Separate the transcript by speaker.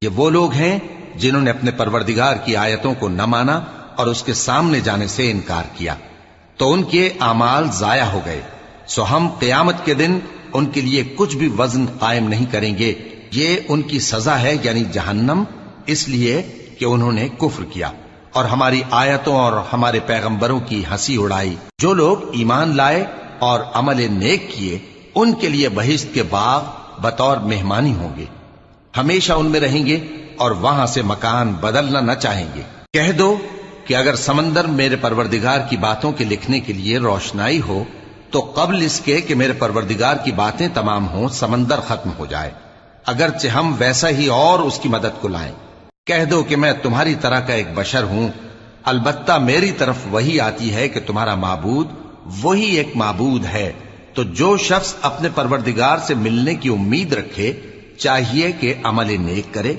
Speaker 1: یہ وہ لوگ ہیں جنہوں نے اپنے پروردگار کی آیتوں کو نہ مانا اور اس کے سامنے جانے سے انکار کیا، تو ان کے اعمال ضائع ہو گئے، سو ہم قیامت کے دن ان کے لیے کچھ بھی وزن قائم نہیں کریں گے۔ یہ ان کی سزا ہے، یعنی جہنم، اس لیے کہ انہوں نے کفر کیا اور ہماری آیتوں اور ہمارے پیغمبروں کی ہنسی اڑائی۔ جو لوگ ایمان لائے اور عمل نیک کیے، ان کے لیے بہشت کے باغ بطور مہمانی ہوں گے، ہمیشہ ان میں رہیں گے اور وہاں سے مکان بدلنا نہ چاہیں گے۔ کہہ دو کہ اگر سمندر میرے پروردگار کی باتوں کے لکھنے کے لیے روشنائی ہو تو قبل اس کے کہ میرے پروردگار کی باتیں تمام ہوں سمندر ختم ہو جائے، اگرچہ ہم ویسا ہی اور اس کی مدد کو لائیں۔ کہہ دو کہ میں تمہاری طرح کا ایک بشر ہوں، البتہ میری طرف وہی آتی ہے کہ تمہارا معبود وہی ایک معبود ہے، تو جو شخص اپنے پروردگار سے ملنے کی امید رکھے چاہیے کہ عمل نیک کرے